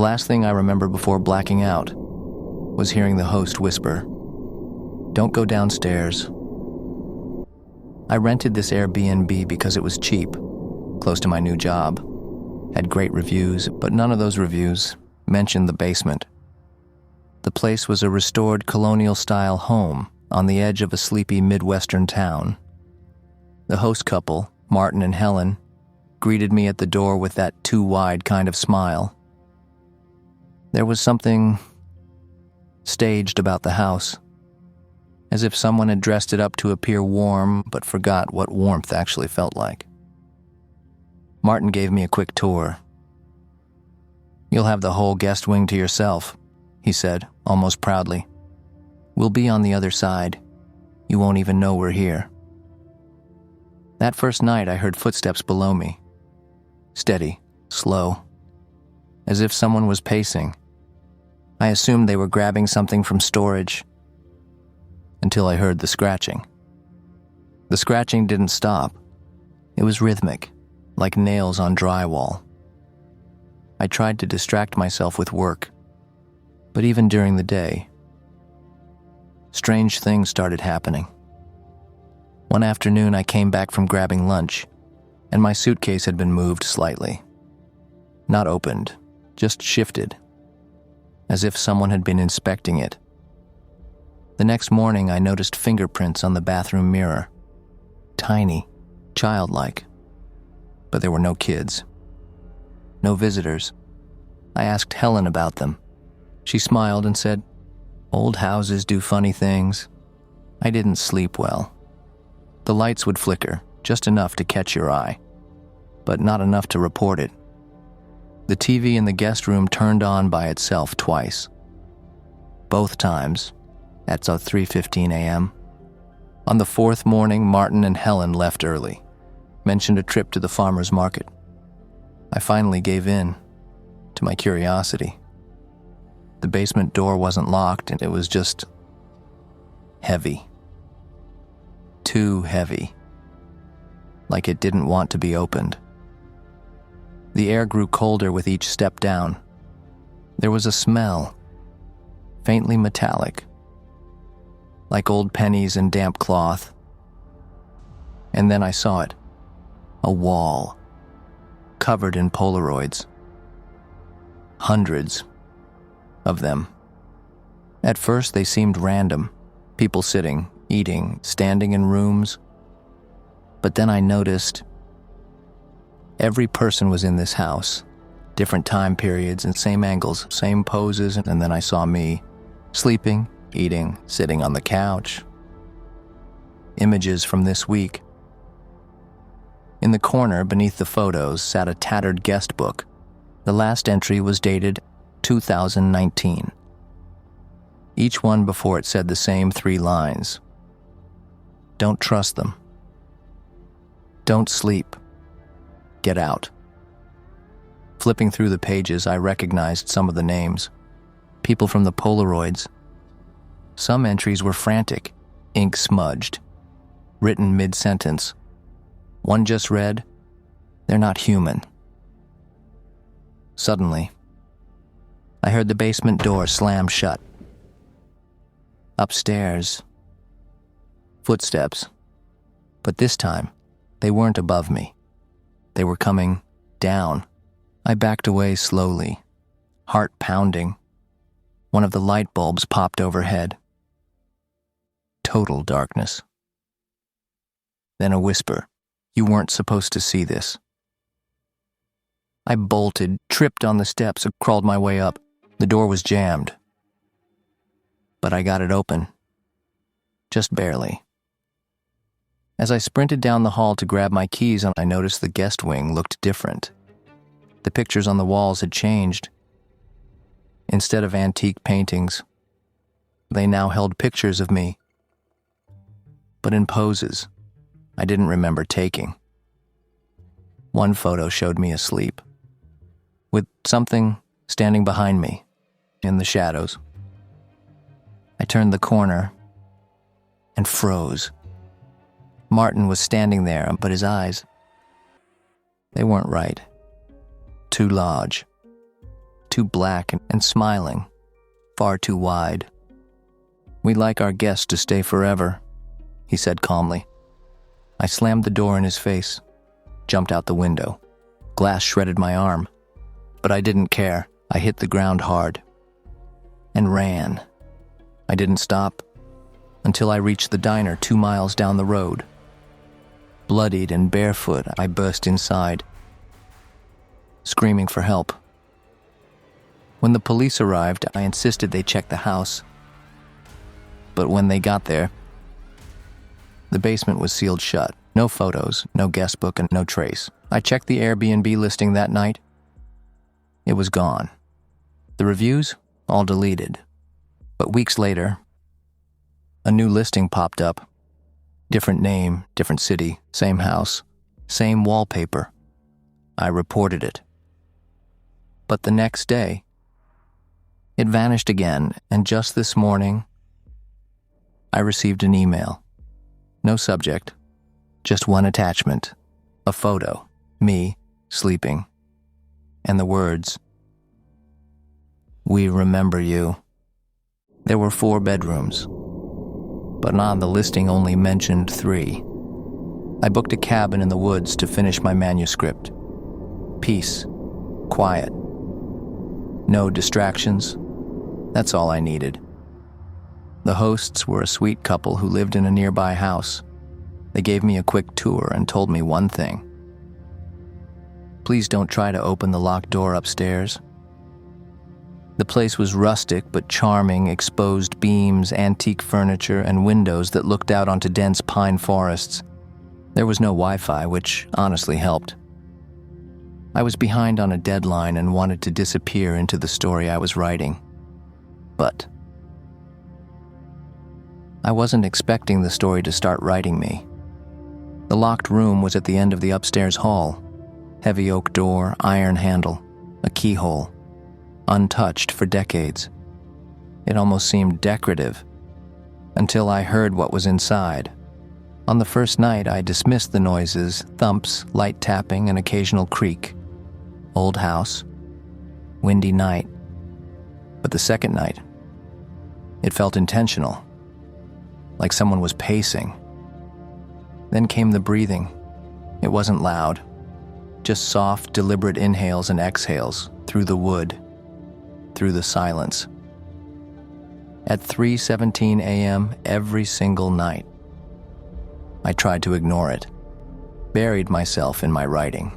last thing I remember before blacking out was hearing the host whisper, "Don't go downstairs." I rented this Airbnb because it was cheap, close to my new job, had great reviews, but none of those reviews mentioned the basement. The place was a restored colonial-style home on the edge of a sleepy Midwestern town. The host couple, Martin and Helen, greeted me at the door with that too-wide kind of smile. There was something staged about the house, as if someone had dressed it up to appear warm but forgot what warmth actually felt like. Martin gave me a quick tour. "You'll have the whole guest wing to yourself," he said, almost proudly. "We'll be on the other side. You won't even know we're here." That first night I heard footsteps below me. Steady, slow, as if someone was pacing. I assumed they were grabbing something from storage, until I heard the scratching. The scratching didn't stop. It was rhythmic, like nails on drywall. I tried to distract myself with work, but even during the day, strange things started happening. One afternoon I came back from grabbing lunch, and my suitcase had been moved slightly. Not opened, just shifted, as if someone had been inspecting it. The next morning I noticed fingerprints on the bathroom mirror. Tiny, childlike. But there were no kids. No visitors. I asked Helen about them. She smiled and said, "Old houses do funny things." I didn't sleep well. The lights would flicker, just enough to catch your eye, but not enough to report it. The TV in the guest room turned on by itself twice. Both times, at 3:15 a.m. On the fourth morning, Martin and Helen left early, mentioned a trip to the farmer's market. I finally gave in to my curiosity. The basement door wasn't locked, and it was just heavy. Too heavy. Like it didn't want to be opened. The air grew colder with each step down. There was a smell, faintly metallic, like old pennies and damp cloth. And then I saw it. A wall, covered in Polaroids. Hundreds of them. At first they seemed random, people sitting, eating, standing in rooms. But then I noticed every person was in this house, different time periods and same angles, same poses, and then I saw me, sleeping, eating, sitting on the couch. Images from this week. In the corner beneath the photos sat a tattered guest book. The last entry was dated 2019. Each one before it said the same 3 lines. Don't trust them. Don't sleep. Get out. Flipping through the pages, I recognized some of the names. People from the Polaroids. Some entries were frantic, ink smudged, written mid-sentence. One just read, "They're not human." Suddenly, I heard the basement door slam shut. Upstairs, footsteps, but this time, they weren't above me. They were coming down. I backed away slowly, heart pounding. One of the light bulbs popped overhead. Total darkness. Then a whisper, "You weren't supposed to see this." I bolted, tripped on the steps, and crawled my way up. The door was jammed. But I got it open. Just barely. As I sprinted down the hall to grab my keys, I noticed the guest wing looked different. The pictures on the walls had changed. Instead of antique paintings, they now held pictures of me, but in poses I didn't remember taking. One photo showed me asleep, with something standing behind me in the shadows. I turned the corner and froze. Martin was standing there, but his eyes, they weren't right. Too large, too black and smiling, far too wide. "We'd like our guest to stay forever," he said calmly. I slammed the door in his face, jumped out the window. Glass shredded my arm, but I didn't care. I hit the ground hard and ran. I didn't stop until I reached the diner 2 miles down the road. Bloodied and barefoot, I burst inside, screaming for help. When the police arrived, I insisted they check the house. But when they got there, the basement was sealed shut. No photos, no guest book, and no trace. I checked the Airbnb listing that night. It was gone. The reviews, all deleted. But weeks later, a new listing popped up. Different name, different city, same house, same wallpaper. I reported it. But the next day, it vanished again, and just this morning, I received an email. No subject, just one attachment, a photo, me, sleeping, and the words, "We remember you." There were 4 bedrooms, but on the listing only mentioned 3. I booked a cabin in the woods to finish my manuscript. Peace, quiet, no distractions. That's all I needed. The hosts were a sweet couple who lived in a nearby house. They gave me a quick tour and told me one thing. Please don't try to open the locked door upstairs. The place was rustic but charming, exposed beams, antique furniture, and windows that looked out onto dense pine forests. There was no Wi-Fi, which honestly helped. I was behind on a deadline and wanted to disappear into the story I was writing. But I wasn't expecting the story to start writing me. The locked room was at the end of the upstairs hall. Heavy oak door, iron handle, a keyhole, untouched for decades. It almost seemed decorative, until I heard what was inside. On the first night, I dismissed the noises, thumps, light tapping, and occasional creak. Old house, windy night. But the second night, it felt intentional, like someone was pacing. Then came the breathing. It wasn't loud, just soft, deliberate inhales and exhales through the wood, through the silence. At 3:17 a.m. every single night, I tried to ignore it, buried myself in my writing.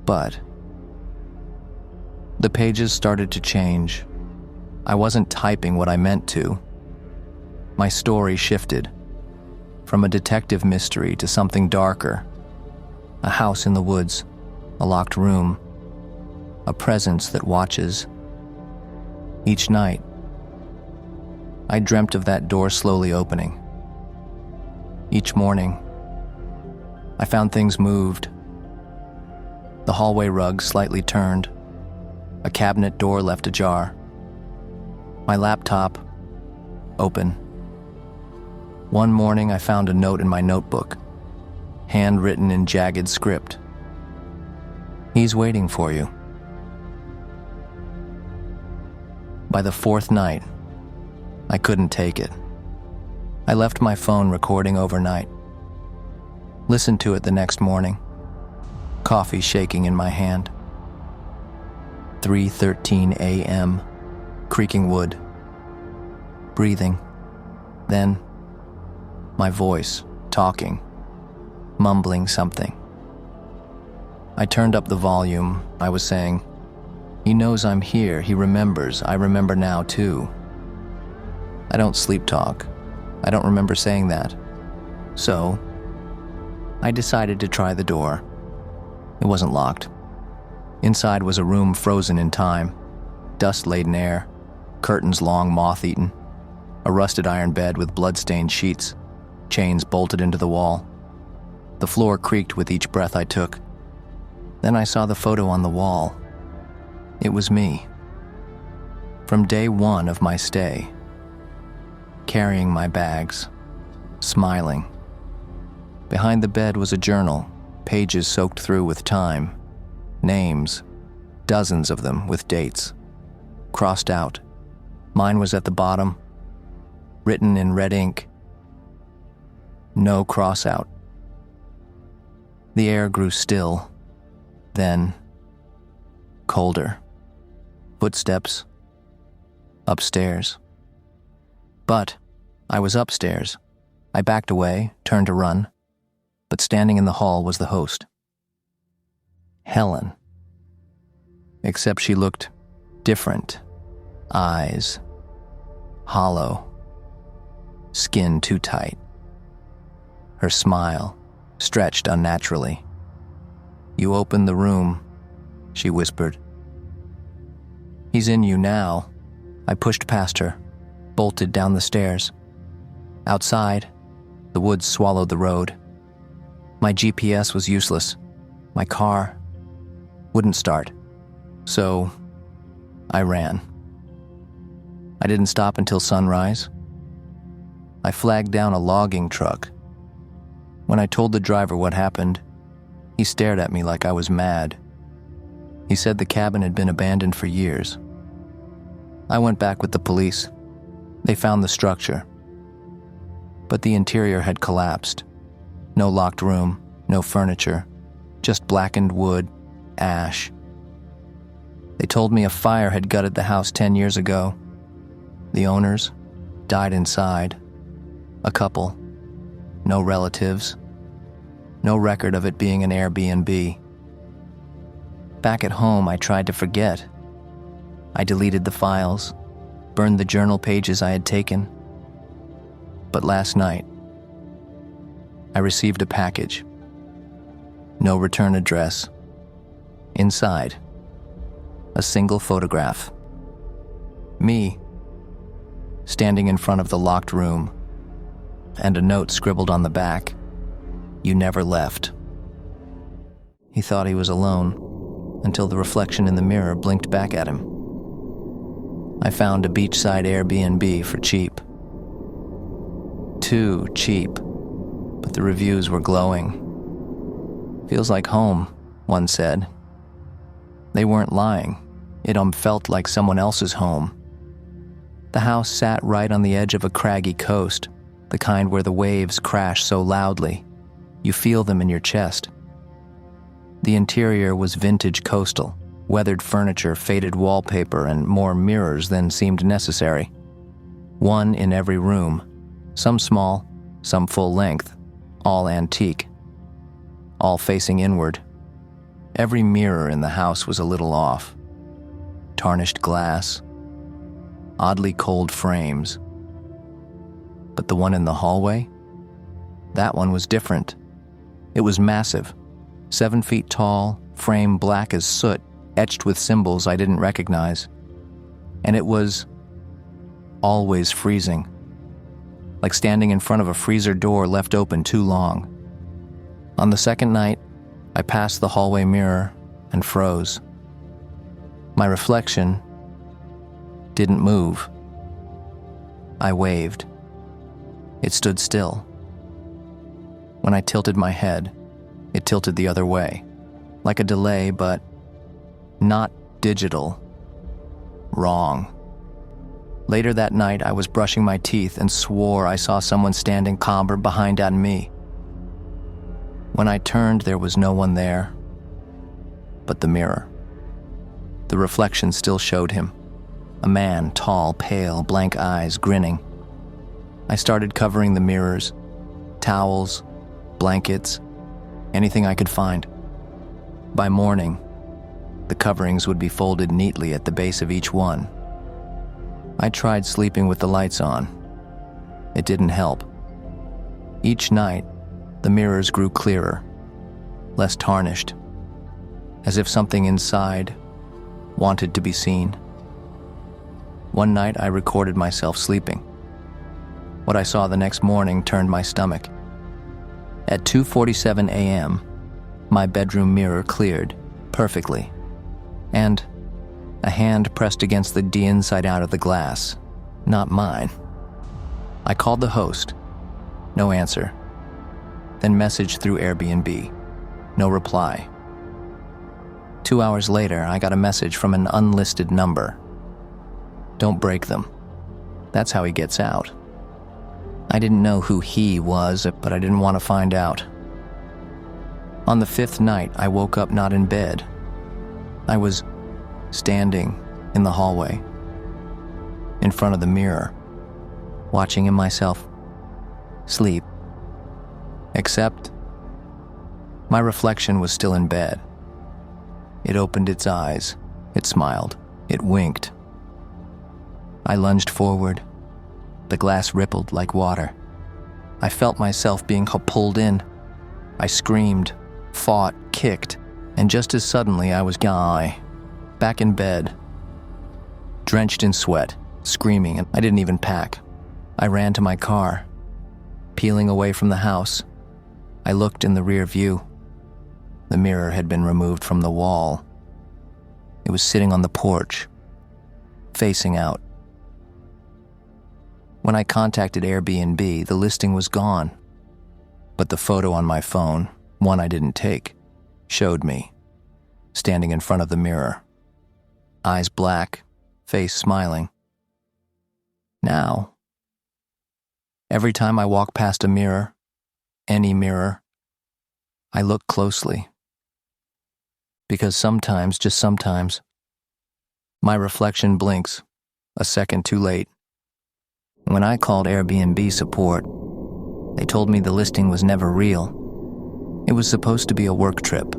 But the pages started to change. I wasn't typing what I meant to. My story shifted from a detective mystery to something darker. A house in the woods, a locked room, a presence that watches. Each night, I dreamt of that door slowly opening. Each morning, I found things moved. The hallway rug slightly turned. A cabinet door left ajar. My laptop, open. One morning, I found a note in my notebook, handwritten in jagged script. "He's waiting for you." By the 4th night, I couldn't take it. I left my phone recording overnight. Listened to it the next morning, coffee shaking in my hand. 3:13 a.m., creaking wood, breathing. Then, my voice, talking, mumbling something. I turned up the volume. I was saying, "He knows I'm here. He remembers. I remember now, too." I don't sleep talk. I don't remember saying that. So, I decided to try the door. It wasn't locked. Inside was a room frozen in time, dust-laden air, curtains long moth-eaten, a rusted iron bed with blood-stained sheets, chains bolted into the wall. The floor creaked with each breath I took. Then I saw the photo on the wall. It was me. From day 1 of my stay, carrying my bags, smiling. Behind the bed was a journal, pages soaked through with time, names, dozens of them with dates, crossed out. Mine was at the bottom, written in red ink, no cross out. The air grew still, then colder. Footsteps, upstairs. But I was upstairs. I backed away, turned to run, but standing in the hall was the host. Helen. Except she looked different. Eyes hollow, skin too tight. Her smile stretched unnaturally. "You opened the room," she whispered. "He's in you now." I pushed past her, bolted down the stairs. Outside, the woods swallowed the road. My GPS was useless. My car wouldn't start. So I ran. I didn't stop until sunrise. I flagged down a logging truck. When I told the driver what happened, he stared at me like I was mad. He said the cabin had been abandoned for years. I went back with the police. They found the structure. But the interior had collapsed. No locked room, no furniture, just blackened wood, ash. They told me a fire had gutted the house 10 years ago. The owners died inside. A couple. No relatives. No record of it being an Airbnb. Back at home, I tried to forget. I deleted the files, burned the journal pages I had taken. But last night, I received a package. No return address. Inside, a single photograph. Me, standing in front of the locked room, and a note scribbled on the back, "You never left." He thought he was alone, until the reflection in the mirror blinked back at him. I found a beachside Airbnb for cheap. Too cheap, but the reviews were glowing. "Feels like home," one said. They weren't lying. It felt like someone else's home. The house sat right on the edge of a craggy coast, the kind where the waves crash so loudly, you feel them in your chest. The interior was vintage coastal, weathered furniture, faded wallpaper, and more mirrors than seemed necessary. One in every room, some small, some full length, all antique, all facing inward. Every mirror in the house was a little off. Tarnished glass, oddly cold frames. But the one in the hallway? That one was different. It was massive, 7 feet tall, frame black as soot, etched with symbols I didn't recognize. And it was always freezing, like standing in front of a freezer door left open too long. On the second night, I passed the hallway mirror and froze. My reflection didn't move. I waved. It stood still. When I tilted my head, it tilted the other way, like a delay, but not digital. Wrong. Later that night, I was brushing my teeth and swore I saw someone standing calmer behind at me. When I turned, there was no one there, but the mirror. The reflection still showed him. A man, tall, pale, blank eyes, grinning. I started covering the mirrors, towels, blankets, anything I could find. By morning, the coverings would be folded neatly at the base of each one. I tried sleeping with the lights on. It didn't help. Each night, the mirrors grew clearer, less tarnished, as if something inside wanted to be seen. One night, I recorded myself sleeping. What I saw the next morning turned my stomach. At 2:47 a.m., my bedroom mirror cleared perfectly, and a hand pressed against the inside out of the glass, not mine. I called the host. No answer. Then messaged through Airbnb. No reply. 2 hours later, I got a message from an unlisted number. Don't break them. That's how he gets out. I didn't know who he was, but I didn't want to find out. On the 5th night, I woke up not in bed. I was standing in the hallway, in front of the mirror, watching myself sleep. Except, my reflection was still in bed. It opened its eyes, it smiled, it winked. I lunged forward. The glass rippled like water. I felt myself being pulled in. I screamed, fought, kicked, and just as suddenly I was back in bed, drenched in sweat, screaming, and I didn't even pack. I ran to my car. Peeling away from the house, I looked in the rear view. The mirror had been removed from the wall. It was sitting on the porch, facing out. When I contacted Airbnb, the listing was gone, but the photo on my phone, one I didn't take, showed me, standing in front of the mirror, eyes black, face smiling. Now, every time I walk past a mirror, any mirror, I look closely. Because sometimes, just sometimes, my reflection blinks a second too late. When I called Airbnb support, they told me the listing was never real. It was supposed to be a work trip.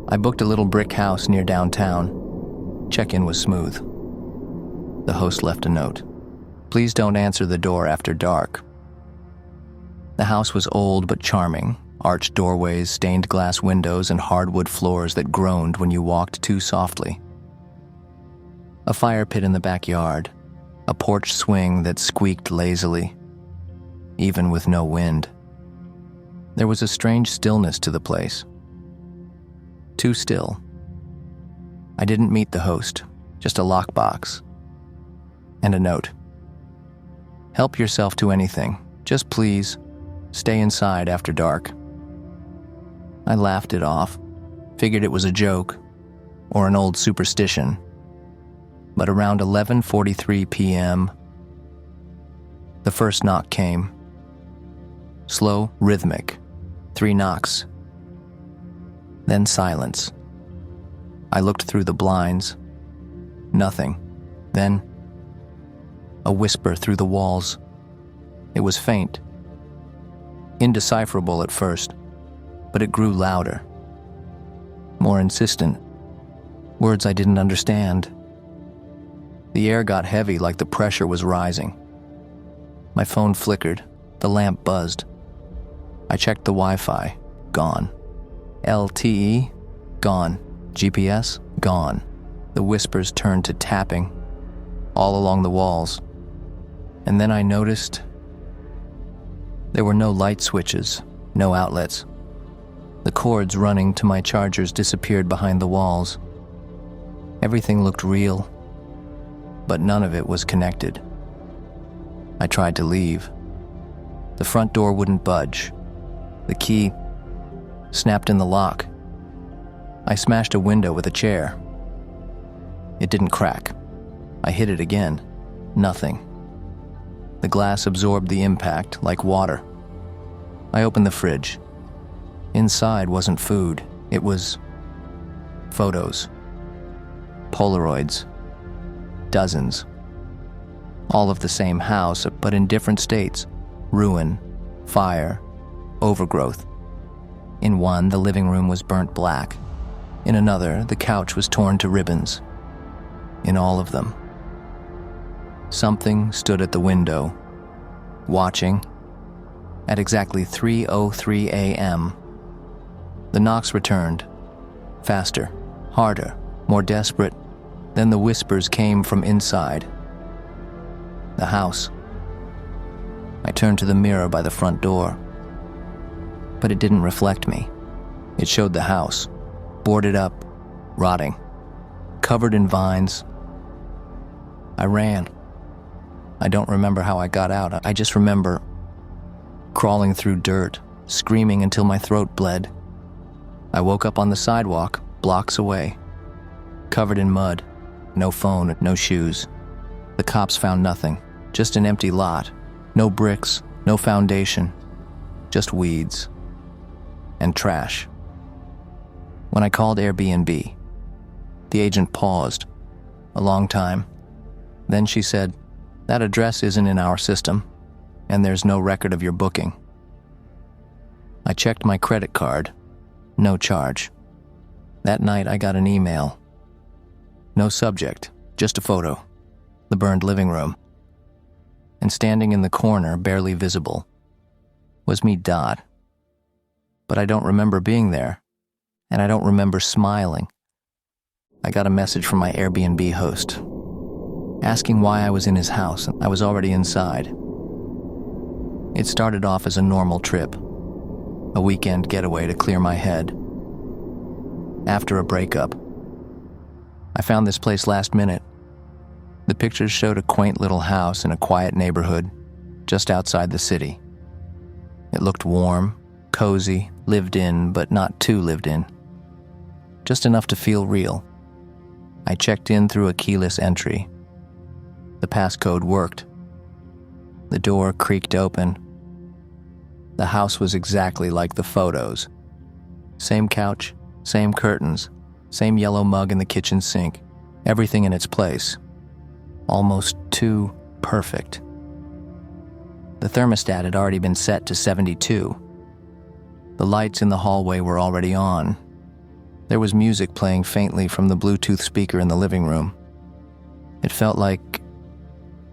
I booked a little brick house near downtown. Check-in was smooth. The host left a note. Please don't answer the door after dark. The house was old but charming. Arched doorways, stained glass windows, and hardwood floors that groaned when you walked too softly. A fire pit in the backyard. A porch swing that squeaked lazily, even with no wind. There was a strange stillness to the place. Too still. I didn't meet the host, just a lockbox. And a note. Help yourself to anything. Just please, stay inside after dark. I laughed it off, figured it was a joke, or an old superstition. But around 11:43 p.m., the first knock came. Slow, rhythmic, 3 knocks. Then silence. I looked through the blinds. Nothing. Then, a whisper through the walls. It was faint. Indecipherable at first, but it grew louder. More insistent. Words I didn't understand. The air got heavy like the pressure was rising. My phone flickered. The lamp buzzed. I checked the Wi-Fi. Gone. LTE? Gone. GPS? Gone. The whispers turned to tapping, all along the walls. And then I noticed there were no light switches, no outlets. The cords running to my chargers disappeared behind the walls. Everything looked real, but none of it was connected. I tried to leave. The front door wouldn't budge. The key snapped in the lock. I smashed a window with a chair. It didn't crack. I hit it again. Nothing. The glass absorbed the impact like water. I opened the fridge. Inside wasn't food. It was photos. Polaroids. Dozens. All of the same house, but in different states. Ruin, fire, overgrowth. In one, the living room was burnt black. In another, the couch was torn to ribbons. In all of them, something stood at the window, watching. At exactly 3:03 a.m., the knocks returned, faster, harder, more desperate. Then the whispers came from inside. The house. I turned to the mirror by the front door, but it didn't reflect me. It showed the house, boarded up, rotting, covered in vines. I ran. I don't remember how I got out. I just remember crawling through dirt, screaming until my throat bled. I woke up on the sidewalk, blocks away, covered in mud, no phone, no shoes. The cops found nothing, just an empty lot, no bricks, no foundation, just weeds and trash. When I called Airbnb, the agent paused a long time. Then she said, "That address isn't in our system, and there's no record of your booking." I checked my credit card, no charge. That night I got an email. No subject, just a photo, the burned living room. And standing in the corner, barely visible, was me, Dot. But I don't remember being there, and I don't remember smiling. I got a message from my Airbnb host, asking why I was in his house, and I was already inside. It started off as a normal trip, a weekend getaway to clear my head. After a breakup, I found this place last minute. The pictures showed a quaint little house in a quiet neighborhood just outside the city. It looked warm, cozy, lived in, but not too lived in. Just enough to feel real. I checked in through a keyless entry. The passcode worked. The door creaked open. The house was exactly like the photos. Same couch, same curtains, same yellow mug in the kitchen sink, everything in its place. Almost too perfect. The thermostat had already been set to 72. The lights in the hallway were already on. There was music playing faintly from the Bluetooth speaker in the living room. It felt like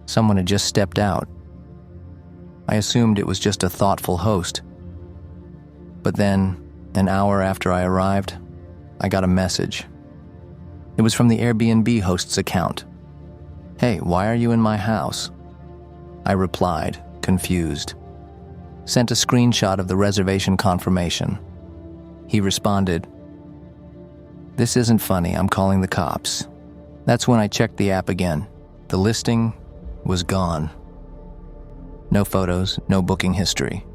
someone had just stepped out. I assumed it was just a thoughtful host. But then, an hour after I arrived, I got a message. It was from the Airbnb host's account. "Hey, why are you in my house?" I replied, confused. Sent a screenshot of the reservation confirmation. He responded, "This isn't funny, I'm calling the cops." That's when I checked the app again. The listing was gone. No photos, no booking history.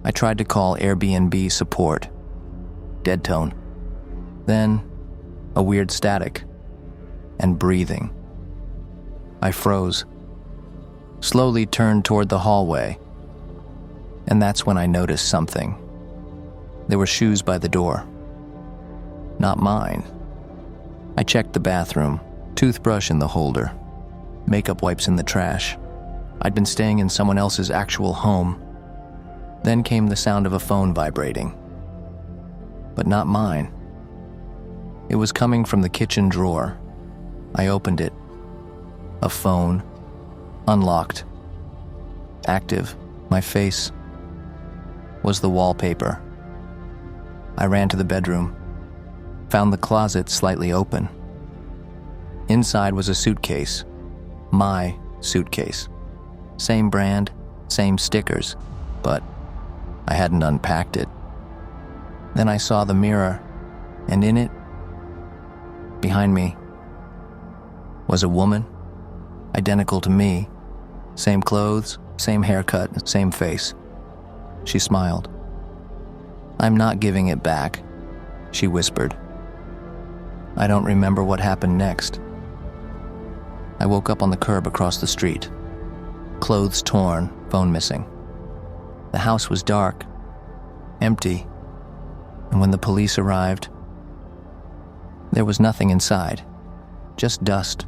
I tried to call Airbnb support. Dead tone. Then, a weird static and breathing. I froze, slowly turned toward the hallway, and that's when I noticed something. There were shoes by the door. Not mine. I checked the bathroom, toothbrush in the holder, makeup wipes in the trash. I'd been staying in someone else's actual home. Then came the sound of a phone vibrating. But not mine. It was coming from the kitchen drawer. I opened it. A phone. Unlocked. Active. My face was the wallpaper. I ran to the bedroom. Found the closet slightly open. Inside was a suitcase. My suitcase. Same brand, same stickers, but I hadn't unpacked it. Then I saw the mirror, and in it, behind me, was a woman, identical to me. Same clothes, same haircut, same face. She smiled. "I'm not giving it back," she whispered. I don't remember what happened next. I woke up on the curb across the street. Clothes torn, phone missing. The house was dark, empty, and when the police arrived, there was nothing inside, just dust,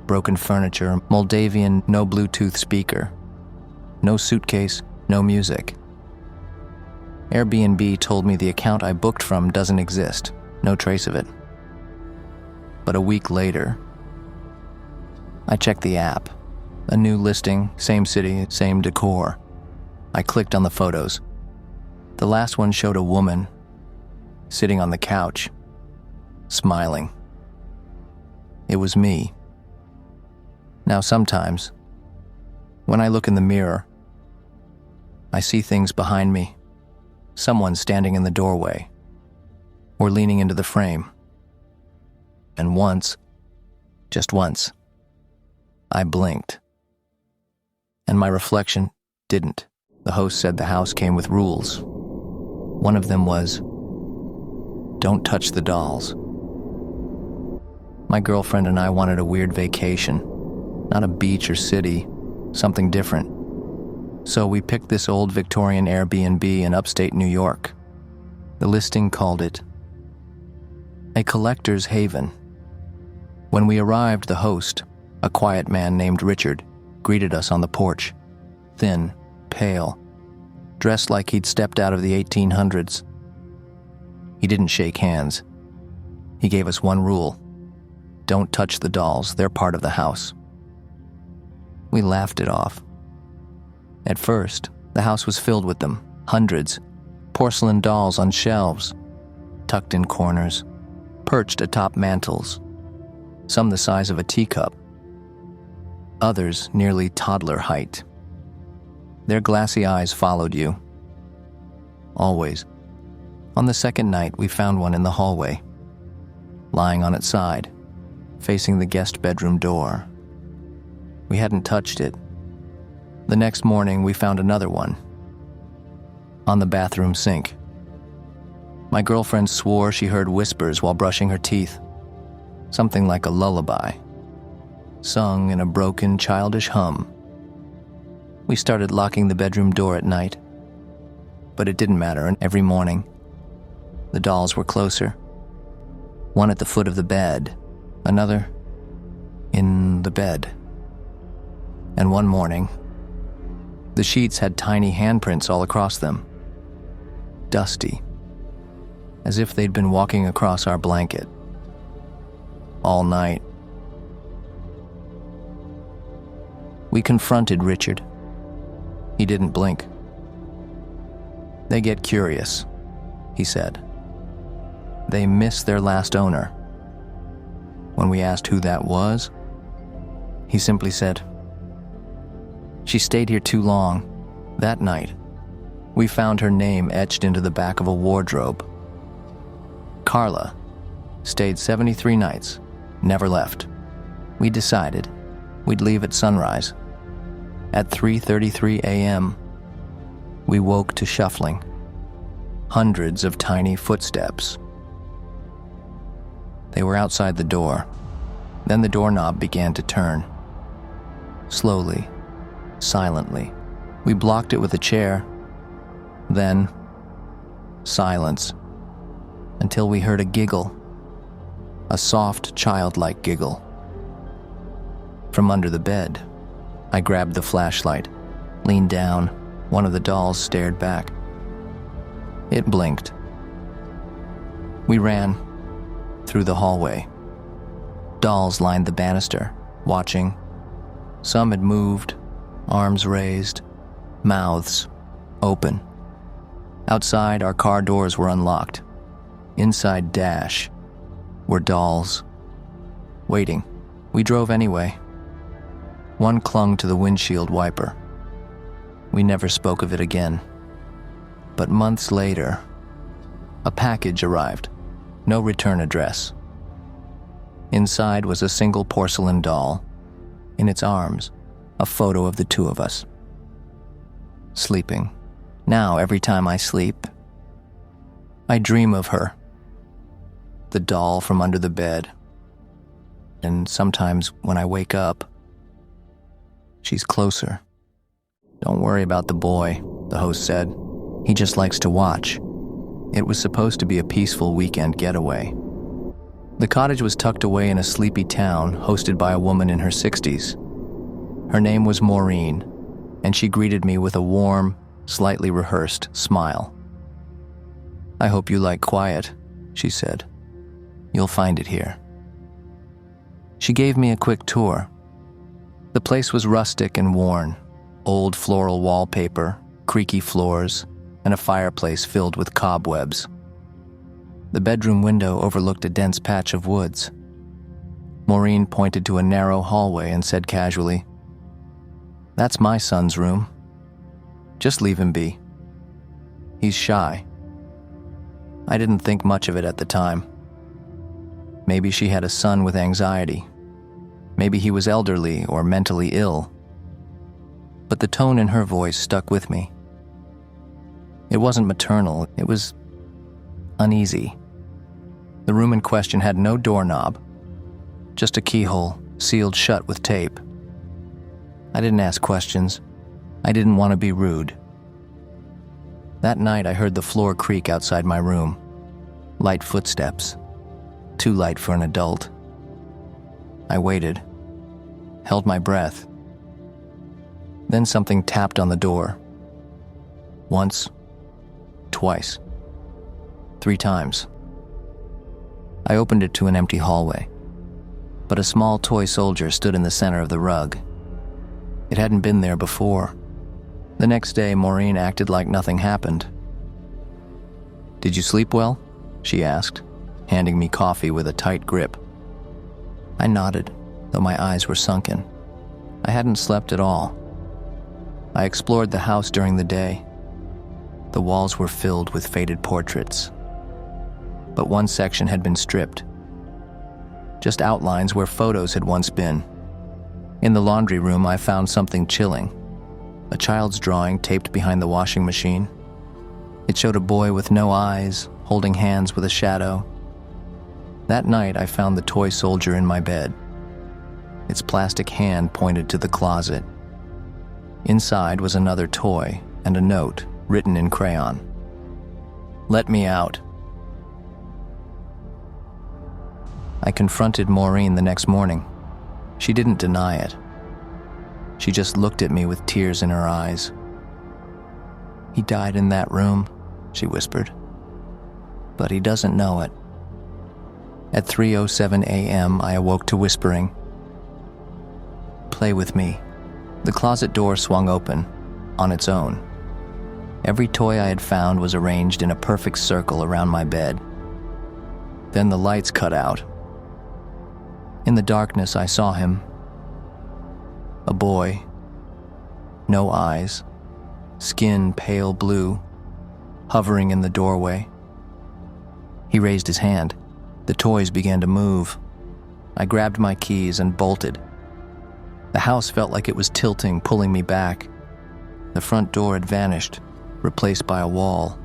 broken furniture, Moldavian no Bluetooth speaker, no suitcase, no music. Airbnb told me the account I booked from doesn't exist, no trace of it. But a week later, I checked the app. A new listing, same city, same decor. I clicked on the photos. The last one showed a woman sitting on the couch, smiling. It was me. Now sometimes, when I look in the mirror, I see things behind me. Someone standing in the doorway, or leaning into the frame. And once, just once, I blinked. And my reflection didn't. The host said the house came with rules. One of them was, Don't touch the dolls. My girlfriend and I wanted a weird vacation, not a beach or city, something different. So we picked this old Victorian Airbnb in upstate New York. The listing called it a collector's haven. When we arrived, the host, a quiet man named Richard, greeted us on the porch. Thin, pale, dressed like he'd stepped out of the 1800s. He didn't shake hands. He gave us one rule: don't touch the dolls, they're part of the house. We laughed it off. At first, the house was filled with them, hundreds, porcelain dolls on shelves, tucked in corners, perched atop mantels, some the size of a teacup, others nearly toddler height. Their glassy eyes followed you. Always. On the second night, we found one in the hallway, lying on its side, facing the guest bedroom door. We hadn't touched it. The next morning, we found another one, on the bathroom sink. My girlfriend swore she heard whispers while brushing her teeth, something like a lullaby, sung in a broken, childish hum. We started locking the bedroom door at night, but it didn't matter, and every morning, the dolls were closer. One at the foot of the bed, another in the bed. And one morning, the sheets had tiny handprints all across them, dusty, as if they'd been walking across our blanket all night. We confronted Richard. He didn't blink. They get curious, he said. They miss their last owner. When we asked who that was, he simply said, "She stayed here too long." That night, we found her name etched into the back of a wardrobe. Carla stayed 73 nights, never left. We decided we'd leave at sunrise. At 3:33 a.m., we woke to shuffling, hundreds of tiny footsteps. They were outside the door. Then the doorknob began to turn. Slowly, silently. We blocked it with a chair. Then, silence, until we heard a giggle, a soft, childlike giggle. From under the bed, I grabbed the flashlight, leaned down. One of the dolls stared back. It blinked. We ran through the hallway. Dolls lined the banister, watching. Some had moved, arms raised, mouths open. Outside, our car doors were unlocked. Inside Dash were dolls, waiting. We drove anyway. One clung to the windshield wiper. We never spoke of it again. But months later, a package arrived. No return address. Inside was a single porcelain doll. In its arms, a photo of the two of us, sleeping. Now, every time I sleep, I dream of her, the doll from under the bed. And sometimes when I wake up, she's closer. "Don't worry about the boy," the host said. "He just likes to watch." It was supposed to be a peaceful weekend getaway. The cottage was tucked away in a sleepy town hosted by a woman in her 60s. Her name was Maureen, and she greeted me with a warm, slightly rehearsed smile. "I hope you like quiet," she said. "You'll find it here." She gave me a quick tour. The place was rustic and worn, old floral wallpaper, creaky floors, and a fireplace filled with cobwebs. The bedroom window overlooked a dense patch of woods. Maureen pointed to a narrow hallway and said casually, "That's my son's room. Just leave him be. He's shy." I didn't think much of it at the time. Maybe she had a son with anxiety. Maybe he was elderly or mentally ill. But the tone in her voice stuck with me. It wasn't maternal, it was uneasy. The room in question had no doorknob, just a keyhole sealed shut with tape. I didn't ask questions. I didn't want to be rude. That night, I heard the floor creak outside my room. Light footsteps. Too light for an adult. I waited, held my breath. Then something tapped on the door. Once, twice, 3 times. I opened it to an empty hallway, but a small toy soldier stood in the center of the rug. It hadn't been there before. The next day, Maureen acted like nothing happened. "Did you sleep well?" she asked, handing me coffee with a tight grip. I nodded, though my eyes were sunken. I hadn't slept at all. I explored the house during the day. The walls were filled with faded portraits, but one section had been stripped. Just outlines where photos had once been. In the laundry room, I found something chilling. A child's drawing taped behind the washing machine. It showed a boy with no eyes, holding hands with a shadow. That night, I found the toy soldier in my bed. Its plastic hand pointed to the closet. Inside was another toy and a note written in crayon. "Let me out." I confronted Maureen the next morning. She didn't deny it. She just looked at me with tears in her eyes. "He died in that room," she whispered. "But he doesn't know it." At 3:07 a.m., I awoke to whispering, "Play with me." The closet door swung open, on its own. Every toy I had found was arranged in a perfect circle around my bed. Then the lights cut out. In the darkness, I saw him. A boy. No eyes. Skin pale blue. Hovering in the doorway. He raised his hand. The toys began to move. I grabbed my keys and bolted. The house felt like it was tilting, pulling me back. The front door had vanished, replaced by a wall.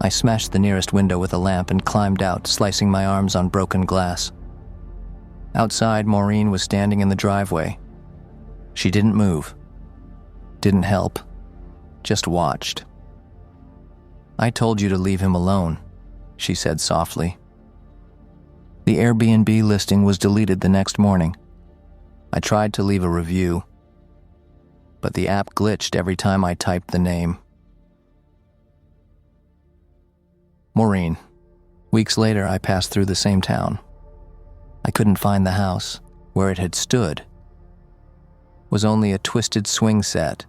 I smashed the nearest window with a lamp and climbed out, slicing my arms on broken glass. Outside, Maureen was standing in the driveway. She didn't move, didn't help, just watched. "I told you to leave him alone," she said softly. The Airbnb listing was deleted the next morning. I tried to leave a review, but the app glitched every time I typed the name. Maureen. Weeks later, I passed through the same town. I couldn't find the house. Where it had stood was only a twisted swing set,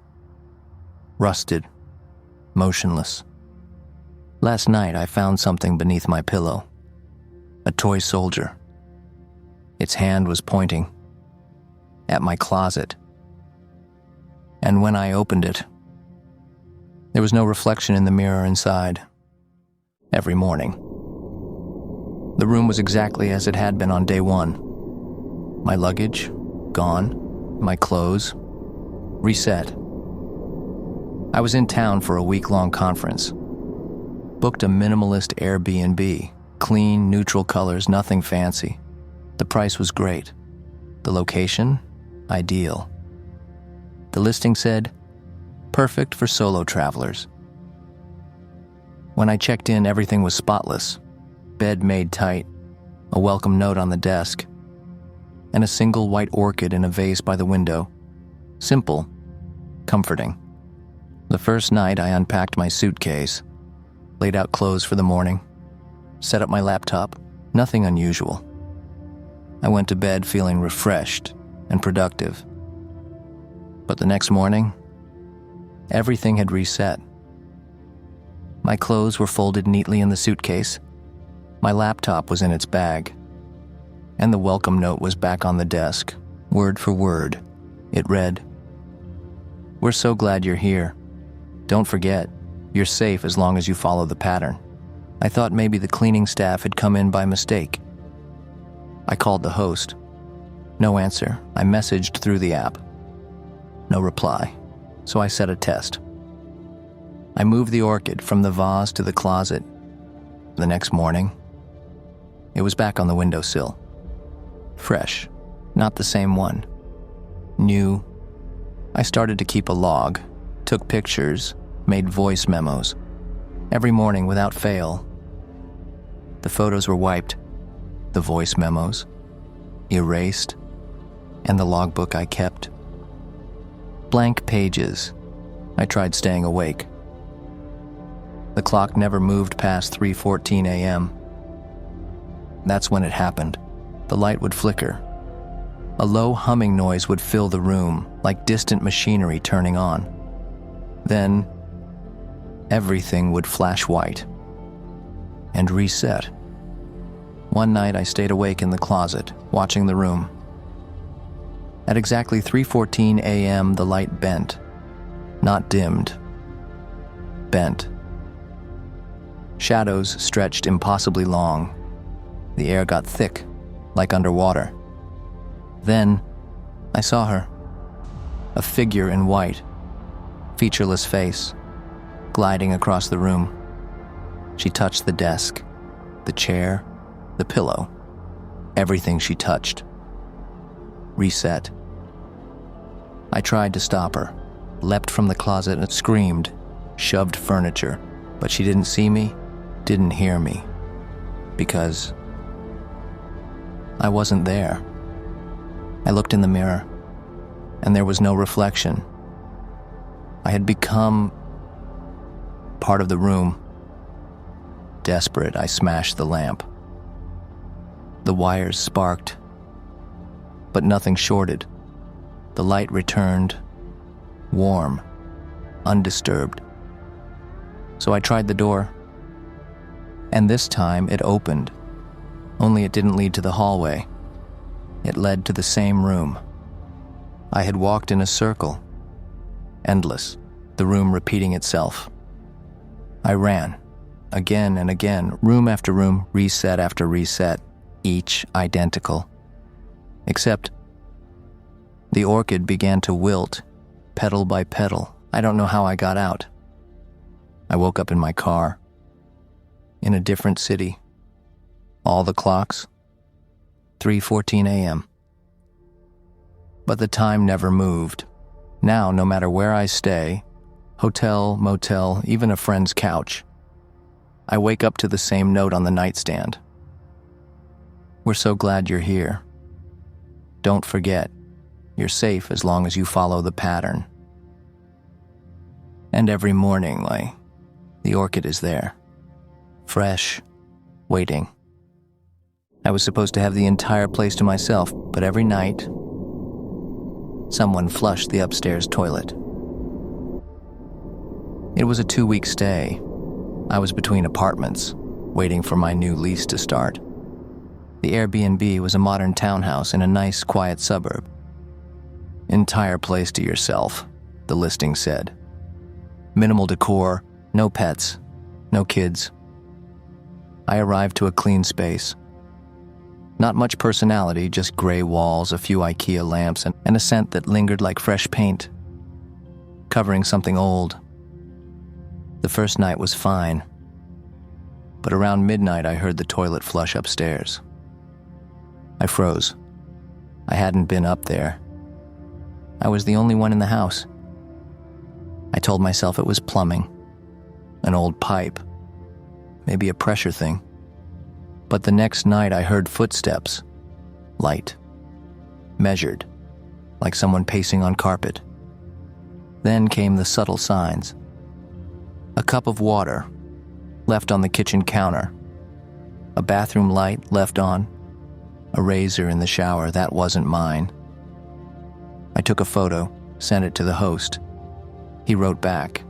rusted, motionless. Last night, I found something beneath my pillow. A toy soldier. Its hand was pointing at my closet. And when I opened it, there was no reflection in the mirror inside. Every morning, the room was exactly as it had been on day 1. My luggage, gone. My clothes, reset. I was in town for a week-long conference. Booked a minimalist Airbnb. Clean, neutral colors, nothing fancy. The price was great. The location, ideal. The listing said, "Perfect for solo travelers." When I checked in, everything was spotless. Bed made tight, a welcome note on the desk, and a single white orchid in a vase by the window. Simple, comforting. The first night, I unpacked my suitcase, laid out clothes for the morning, set up my laptop, nothing unusual. I went to bed feeling refreshed and productive. But the next morning, everything had reset. My clothes were folded neatly in the suitcase. My laptop was in its bag. And the welcome note was back on the desk, word for word. It read, "We're so glad you're here. Don't forget, you're safe as long as you follow the pattern." I thought maybe the cleaning staff had come in by mistake. I called the host. No answer. I messaged through the app. No reply. So I set a test. I moved the orchid from the vase to the closet. The next morning, It was back on the windowsill. Fresh, not the same one. New. I started to keep a log, took pictures, made voice memos. Every morning without fail. The photos were wiped, the voice memos erased, and the logbook I kept. Blank pages. I tried staying awake. The clock never moved past 3:14 a.m. That's when it happened. The light would flicker. A low humming noise would fill the room, like distant machinery turning on. Then, everything would flash white and reset. One night I stayed awake in the closet, watching the room. At exactly 3:14 a.m., the light bent. Not dimmed. Bent. Shadows stretched impossibly long. The air got thick, like underwater. Then, I saw her. A figure in white, featureless face, gliding across the room. She touched the desk, the chair, the pillow. Everything she touched. Reset. I tried to stop her, leapt from the closet and screamed, shoved furniture, but she didn't see me, didn't hear me, because I wasn't there. I looked in the mirror, and there was no reflection. I had become part of the room. Desperate, I smashed the lamp. The wires sparked, but nothing shorted. The light returned, warm, undisturbed. So I tried the door, and this time it opened, only it didn't lead to the hallway. It led to the same room. I had walked in a circle, endless, the room repeating itself. I ran, again and again, room after room, reset after reset, each identical. Except the orchid began to wilt, petal by petal. I don't know how I got out. I woke up in my car, in a different city. All the clocks, 3:14 a.m. But the time never moved. Now, no matter where I stay, hotel, motel, even a friend's couch, I wake up to the same note on the nightstand. We're so glad you're here. Don't forget, you're safe as long as you follow the pattern. And every morning, the orchid is there, fresh, waiting. I was supposed to have the entire place to myself, but every night, someone flushed the upstairs toilet. It was a 2-week stay. I was between apartments, waiting for my new lease to start. The Airbnb was a modern townhouse in a nice, quiet suburb. Entire place to yourself, the listing said. Minimal decor, no pets, no kids. I arrived to a clean space. Not much personality, just gray walls, a few IKEA lamps, and a scent that lingered like fresh paint, covering something old. The first night was fine, but around midnight I heard the toilet flush upstairs. I froze. I hadn't been up there. I was the only one in the house. I told myself it was plumbing, an old pipe, maybe a pressure thing. But the next night I heard footsteps, light, measured, like someone pacing on carpet. Then came the subtle signs. A cup of water, left on the kitchen counter. A bathroom light left on. A razor in the shower, that wasn't mine. I took a photo, sent it to the host. He wrote back,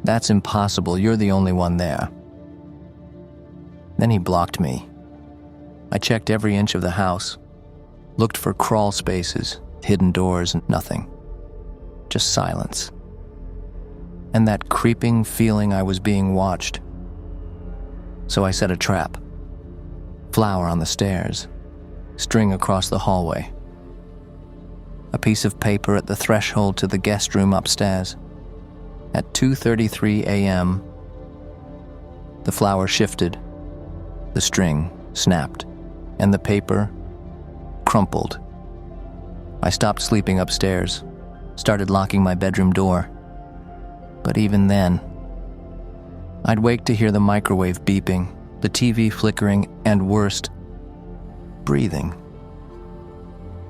"That's impossible, you're the only one there." Then he blocked me. I checked every inch of the house, looked for crawl spaces, hidden doors, and nothing. Just silence. And that creeping feeling I was being watched. So I set a trap. Flower on the stairs, string across the hallway. A piece of paper at the threshold to the guest room upstairs. At 2:33 a.m., the flower shifted, The string snapped, and the paper crumpled. I stopped sleeping upstairs, started locking my bedroom door. But even then, I'd wake to hear the microwave beeping, the TV flickering, and worst, breathing.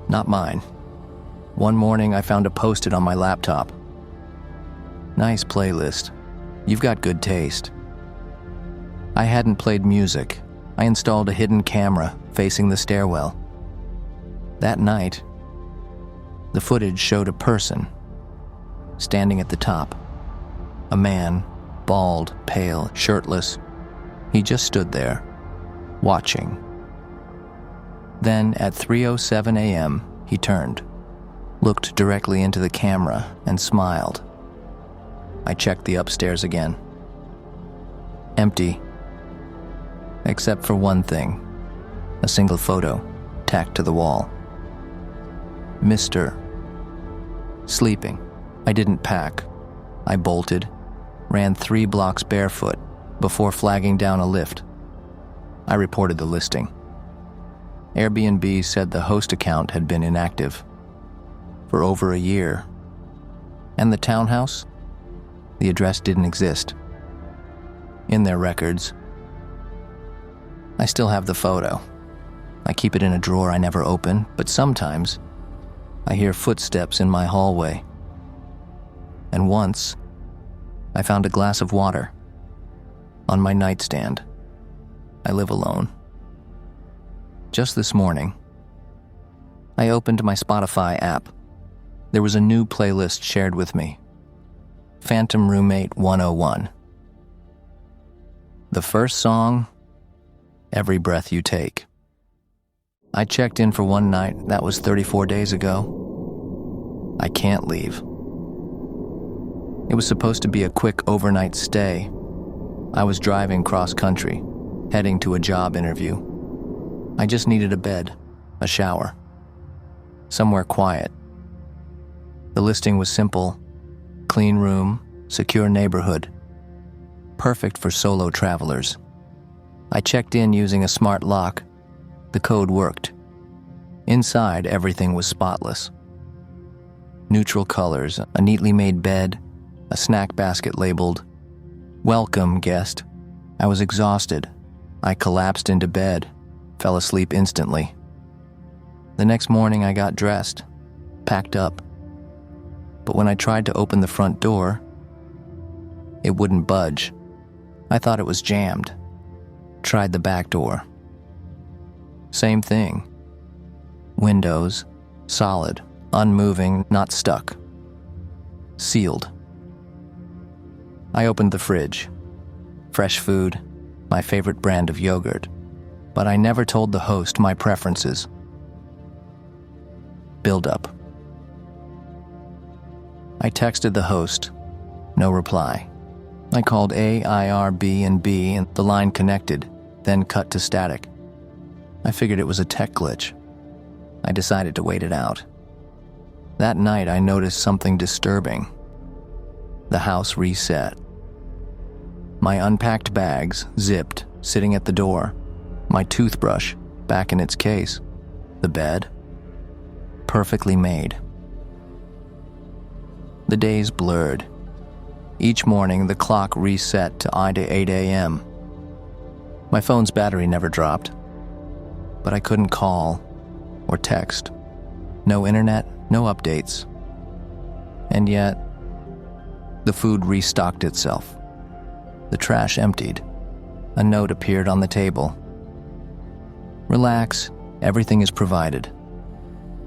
Not mine. One morning, I found a post-it on my laptop. Nice playlist. You've got good taste. I hadn't played music. I installed a hidden camera facing the stairwell. That night, the footage showed a person standing at the top. A man, bald, pale, shirtless. He just stood there, watching. Then, at 3:07 a.m., he turned, looked directly into the camera, and smiled. I checked the upstairs again. Empty. Except for one thing. A single photo, tacked to the wall. Mr. Sleeping. I didn't pack. I bolted, ran 3 blocks barefoot before flagging down a lift. I reported the listing. Airbnb said the host account had been inactive for over a year. And the townhouse? The address didn't exist in their records. I still have the photo. I keep it in a drawer I never open, but sometimes I hear footsteps in my hallway. And once, I found a glass of water on my nightstand. I live alone. Just this morning, I opened my Spotify app. There was a new playlist shared with me. Phantom Roommate 101. The first song, Every Breath You Take. I checked in for one night. That was 34 days ago. I can't leave. It was supposed to be a quick overnight stay. I was driving cross-country, heading to a job interview. I just needed a bed, a shower, somewhere quiet. The listing was simple: clean room, secure neighborhood, perfect for solo travelers. I checked in using a smart lock. The code worked. Inside, everything was spotless. Neutral colors, a neatly made bed, a snack basket labeled, "Welcome, guest." I was exhausted. I collapsed into bed, fell asleep instantly. The next morning, I got dressed, packed up. But when I tried to open the front door, it wouldn't budge. I thought it was jammed. Tried the back door. Same thing. Windows, solid, unmoving, not stuck. Sealed. I opened the fridge. Fresh food, my favorite brand of yogurt. But I never told the host my preferences. Build up. I texted the host. No reply. I called Airbnb and the line connected, then cut to static. I figured it was a tech glitch. I decided to wait it out. That night, I noticed something disturbing. The house reset. My unpacked bags, zipped, sitting at the door. My toothbrush, back in its case. The bed, perfectly made. The days blurred. Each morning, the clock reset to 8 a.m. My phone's battery never dropped, but I couldn't call or text. No internet, no updates. And yet, the food restocked itself. The trash emptied. A note appeared on the table. Relax, everything is provided.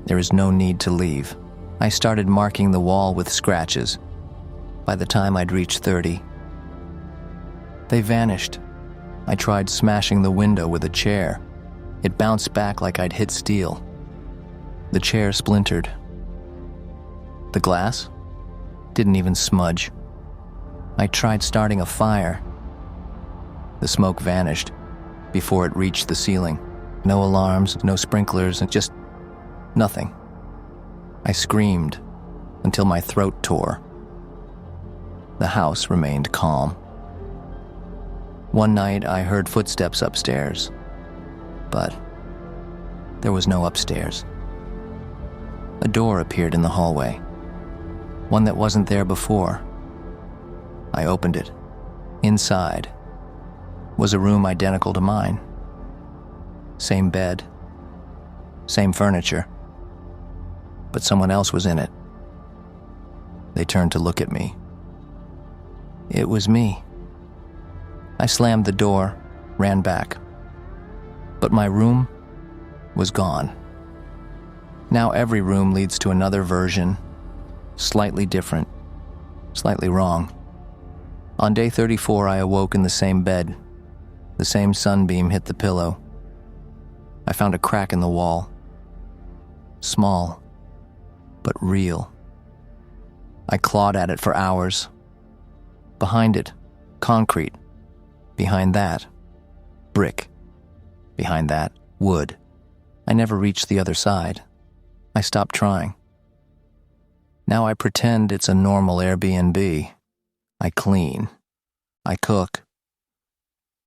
There is no need to leave. I started marking the wall with scratches. By the time I'd reached 30, they vanished. I tried smashing the window with a chair. It bounced back like I'd hit steel. The chair splintered. The glass didn't even smudge. I tried starting a fire. The smoke vanished before it reached the ceiling. No alarms, no sprinklers, and just nothing. I screamed until my throat tore. The house remained calm. One night, I heard footsteps upstairs, but there was no upstairs. A door appeared in the hallway, one that wasn't there before. I opened it. Inside was a room identical to mine. Same bed, same furniture, but someone else was in it. They turned to look at me. It was me. I slammed the door, ran back. But my room was gone. Now every room leads to another version, slightly different, slightly wrong. On day 34, I awoke in the same bed. The same sunbeam hit the pillow. I found a crack in the wall. Small, but real. I clawed at it for hours. Behind it, concrete. Behind that, brick. Behind that, wood. I never reached the other side. I stopped trying. Now I pretend it's a normal Airbnb. I clean. I cook.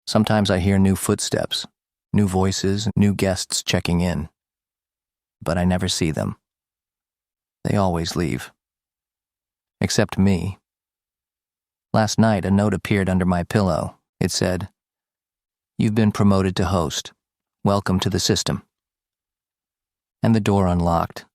Sometimes I hear new footsteps, new voices, new guests checking in. But I never see them. They always leave. Except me. Last night, a note appeared under my pillow. It said, "You've been promoted to host. Welcome to the system." And the door unlocked.